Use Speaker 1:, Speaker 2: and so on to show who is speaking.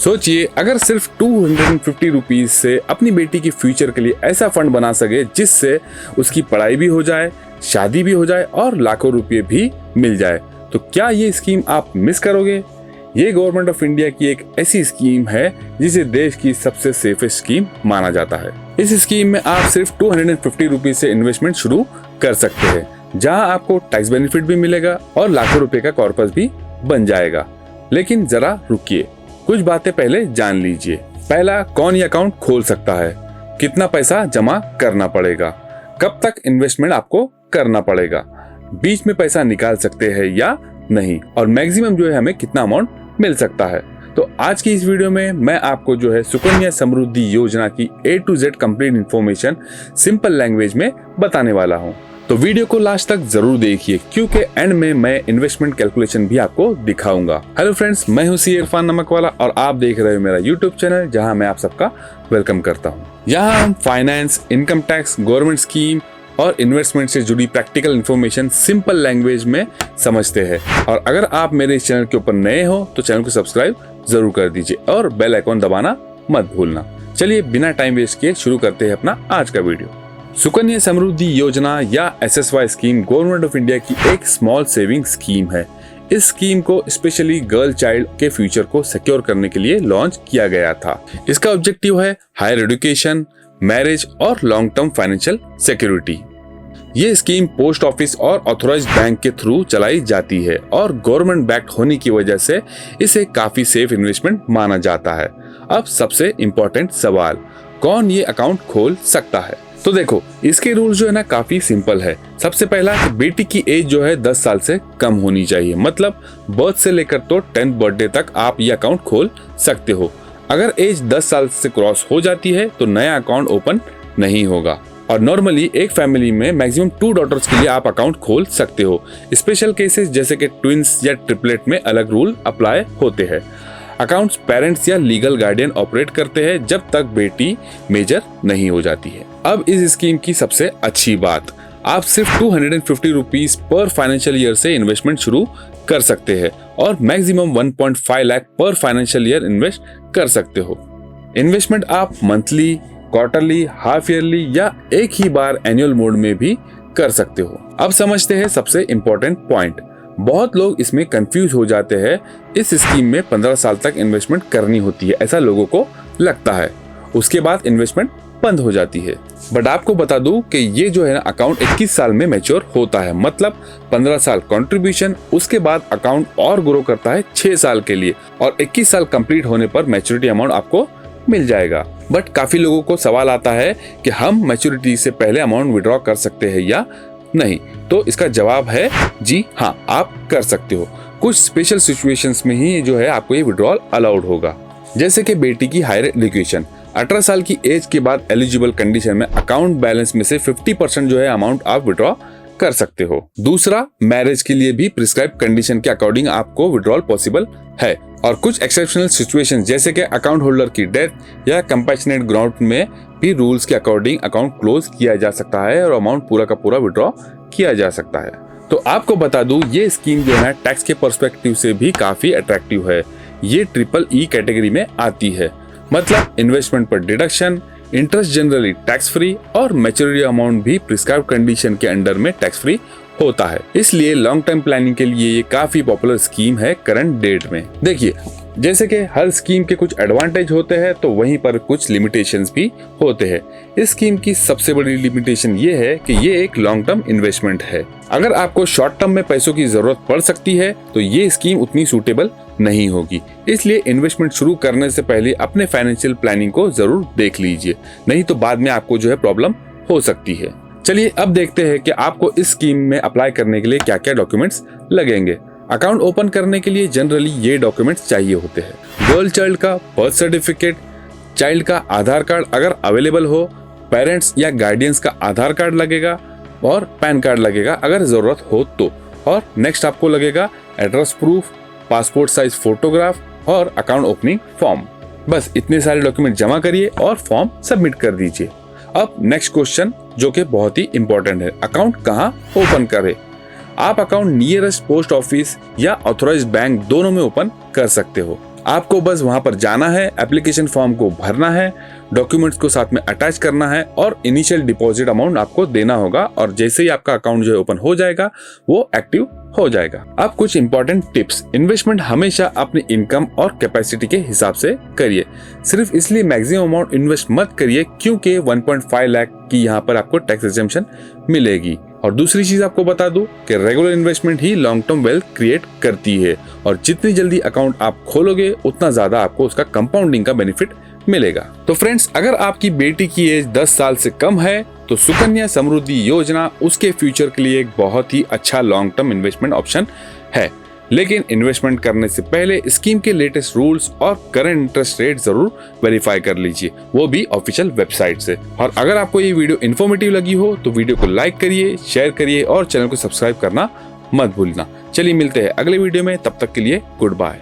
Speaker 1: सोचिए अगर सिर्फ 250 रुपीज से अपनी बेटी की फ्यूचर के लिए ऐसा फंड बना सके जिससे उसकी पढ़ाई भी हो जाए, शादी भी हो जाए और लाखों रुपए भी मिल जाए, तो क्या ये स्कीम आप मिस करोगे? ये गवर्नमेंट ऑफ इंडिया की एक ऐसी स्कीम है जिसे देश की सबसे सेफेस्ट स्कीम माना जाता है। इस स्कीम में आप सिर्फ 250 रुपीज से इन्वेस्टमेंट शुरू कर सकते हैं, जहां आपको टैक्स बेनिफिट भी मिलेगा और लाखों रुपए का कॉर्पस भी बन जाएगा। लेकिन जरा रुकिए, कुछ बातें पहले जान लीजिए। पहला, कौन ये अकाउंट खोल सकता है, कितना पैसा जमा करना पड़ेगा, कब तक इन्वेस्टमेंट आपको करना पड़ेगा, बीच में पैसा निकाल सकते हैं या नहीं, और मैक्सिमम जो है हमें कितना अमाउंट मिल सकता है। तो आज की इस वीडियो में मैं आपको जो है सुकन्या समृद्धि योजना की A to Z complete information simple language में बताने वाला हूँ। तो वीडियो को लास्ट तक जरूर देखिए, क्योंकि एंड में मैं इन्वेस्टमेंट कैलकुलेशन भी आपको दिखाऊंगा। हेलो फ्रेंड्स, मैं हूं सी इरफान नमकवाला और आप देख रहे हो मेरा यूट्यूब चैनल, जहां मैं आप सबका वेलकम करता हूं। यहां हम finance, income tax, government scheme और इन्वेस्टमेंट से जुड़ी प्रैक्टिकल इन्फॉर्मेशन सिंपल लैंग्वेज में समझते हैं। और अगर आप मेरे इस चैनल के ऊपर नए हो तो चैनल को सब्सक्राइब जरूर कर दीजिए और बेल आइकॉन दबाना मत भूलना। चलिए बिना टाइम वेस्ट किए शुरू करते हैं अपना आज का वीडियो। सुकन्या समृद्धि योजना या SSY scheme government of India की एक स्मॉल सेविंग स्कीम है। इस स्कीम को स्पेशली गर्ल चाइल्ड के फ्यूचर को सिक्योर करने के लिए लॉन्च किया गया था। इसका ऑब्जेक्टिव है हायर एजुकेशन, मैरिज और लॉन्ग टर्म फाइनेंशियल सिक्योरिटी। ये स्कीम पोस्ट ऑफिस और ऑथराइज्ड बैंक के थ्रू चलाई जाती है और गवर्नमेंट बैक्ड होने की वजह से इसे काफी सेफ इन्वेस्टमेंट माना जाता है। अब सबसे इम्पोर्टेंट सवाल, कौन ये अकाउंट खोल सकता है? तो देखो, इसके रूल जो है ना काफी सिंपल है। सबसे पहला, बेटी की एज जो है 10 साल से कम होनी चाहिए, मतलब बर्थ से लेकर तो 10th बर्थडे तक आप ये अकाउंट खोल सकते हो। अगर एज 10 साल से क्रॉस हो जाती है तो नया अकाउंट ओपन नहीं होगा। और नॉर्मली एक फैमिली में मैक्सिमम 2 डॉटर्स के लिए आप अकाउंट खोल सकते हो। स्पेशल केसेस जैसे कि ट्विंस या ट्रिपलेट में अलग रूल अप्लाई होते हैं। अकाउंट्स पेरेंट्स या लीगल गार्डियन ऑपरेट करते हैं जब तक बेटी मेजर नहीं हो जाती है। अब इस स्कीम की सबसे अच्छी बात, आप सिर्फ 250 रुपीज पर फाइनेंशियल ईयर से इन्वेस्टमेंट शुरू कर सकते हैं और मैक्सिमम 1.5 लाख पर फाइनेंशियल ईयर इन्वेस्ट कर सकते हो। इन्वेस्टमेंट आप मंथली, क्वार्टरली, हाफ ईयरली या एक ही बार एनुअल मोड में भी कर सकते हो। अब समझते हैं सबसे इम्पोर्टेंट पॉइंट। बहुत लोग इसमें कंफ्यूज हो जाते हैं। इस स्कीम में 15 साल तक इन्वेस्टमेंट करनी होती है, ऐसा लोगों को लगता है। उसके बाद इन्वेस्टमेंट बंद हो जाती है। बट आपको बता दूं कि ये जो है ना अकाउंट 21 साल में मैच्योर होता है, मतलब 15 साल कंट्रीब्यूशन, उसके बाद अकाउंट और ग्रो करता है 6 साल के लिए और 21 साल कंप्लीट होने पर मैच्योरिटी अमाउंट आपको मिल जाएगा। बट काफी लोगों को सवाल आता है कि हम मैच्योरिटी से पहले अमाउंट विड्रॉ कर सकते हैं या नहीं। तो इसका जवाब है जी हाँ, आप कर सकते हो। कुछ स्पेशल सिचुएशंस में ही जो है आपको ये विड्रॉल अलाउड होगा, जैसे कि बेटी की हायर एजुकेशन। 18 साल की एज के बाद एलिजिबल कंडीशन में अकाउंट बैलेंस में से 50% जो है अमाउंट आप विड्रॉ कर सकते हो। दूसरा, मैरिज के लिए भी प्रिस्क्राइब कंडीशन के अकॉर्डिंग आपको विड्रॉल पॉसिबल है। और कुछ एक्सेप्शनल सिचुएशंस जैसे कि अकाउंट होल्डर की डेथ या कंपैशनेट ग्राउंड में भी रूल्स के अकॉर्डिंग अकाउंट क्लोज किया जा सकता है और अमाउंट पूरा का पूरा विड्रॉ किया जा सकता है। तो आपको बता दूं, ये स्कीम जो है टैक्स के पर्सपेक्टिव से भी काफी अट्रैक्टिव है। ये EEE कैटेगरी में आती है, मतलब इन्वेस्टमेंट पर deduction, interest generally tax free और मैच्योरिटी अमाउंट भी प्रिस्क्राइब कंडीशन के अंडर में टैक्स फ्री होता है। इसलिए लॉन्ग टर्म प्लानिंग के लिए ये काफी पॉपुलर स्कीम है करंट डेट में। देखिए, जैसे कि हर स्कीम के कुछ एडवांटेज होते हैं तो वहीं पर कुछ लिमिटेशंस भी होते हैं। इस स्कीम की सबसे बड़ी लिमिटेशन ये है कि ये एक लॉन्ग टर्म इन्वेस्टमेंट है। अगर आपको शॉर्ट टर्म में पैसों की जरूरत पड़ सकती है तो ये स्कीम उतनी सूटेबल नहीं होगी। इसलिए इन्वेस्टमेंट शुरू करने से पहले अपने फाइनेंशियल प्लानिंग को जरूर देख लीजिए, नहीं तो बाद में आपको जो है प्रॉब्लम हो सकती है। चलिए अब देखते हैं कि आपको इस स्कीम में अप्लाई करने के लिए क्या क्या डॉक्यूमेंट्स लगेंगे। अकाउंट ओपन करने के लिए जनरली ये डॉक्यूमेंट्स चाहिए होते हैं। गर्ल चाइल्ड का बर्थ सर्टिफिकेट, चाइल्ड का आधार कार्ड अगर अवेलेबल हो, पेरेंट्स या गार्डियंस का आधार कार्ड लगेगा और पैन कार्ड लगेगा अगर जरूरत हो तो। और नेक्स्ट आपको लगेगा address proof, passport size photograph और अकाउंट ओपनिंग फॉर्म। बस इतने सारे डॉक्यूमेंट जमा करिए और फॉर्म सबमिट कर दीजिए। अब नेक्स्ट क्वेश्चन जो कि बहुत ही इंपॉर्टेंट है, अकाउंट कहाँ ओपन करें? आप अकाउंट नियरेस्ट पोस्ट ऑफिस या ऑथराइज्ड बैंक दोनों में ओपन कर सकते हो। आपको बस वहां पर जाना है, एप्लीकेशन फॉर्म को भरना है, डॉक्यूमेंट्स को साथ में अटैच करना है और इनिशियल डिपॉजिट अमाउंट आपको देना होगा और जैसे ही आपका अकाउंट जो है ओपन हो जाएगा वो एक्टिव हो जाएगा। अब कुछ इंपॉर्टेंट टिप्स। इन्वेस्टमेंट हमेशा अपनी इनकम और कैपेसिटी के हिसाब से करिए। सिर्फ इसलिए मैक्सिमम अमाउंट इन्वेस्ट मत करिए क्योंकि 1.5 लाख की यहाँ पर आपको टैक्स एग्जेम्पशन मिलेगी। और दूसरी चीज आपको बता दूं कि रेगुलर इन्वेस्टमेंट ही लॉन्ग टर्म वेल्थ क्रिएट करती है और जितनी जल्दी अकाउंट आप खोलोगे उतना ज्यादा आपको उसका कंपाउंडिंग का बेनिफिट मिलेगा। तो फ्रेंड्स, अगर आपकी बेटी की एज 10 साल से कम है तो सुकन्या समृद्धि योजना उसके फ्यूचर के लिए एक बहुत ही अच्छा लॉन्ग टर्म इन्वेस्टमेंट ऑप्शन है। लेकिन इन्वेस्टमेंट करने से पहले स्कीम के लेटेस्ट रूल्स और करंट इंटरेस्ट रेट जरूर वेरीफाई कर लीजिए, वो भी ऑफिशियल वेबसाइट से। और अगर आपको ये वीडियो इन्फॉर्मेटिव लगी हो तो वीडियो को लाइक करिए, शेयर करिए और चैनल को सब्सक्राइब करना मत भूलना। चलिए मिलते हैं अगले वीडियो में, तब तक के लिए गुड बाय।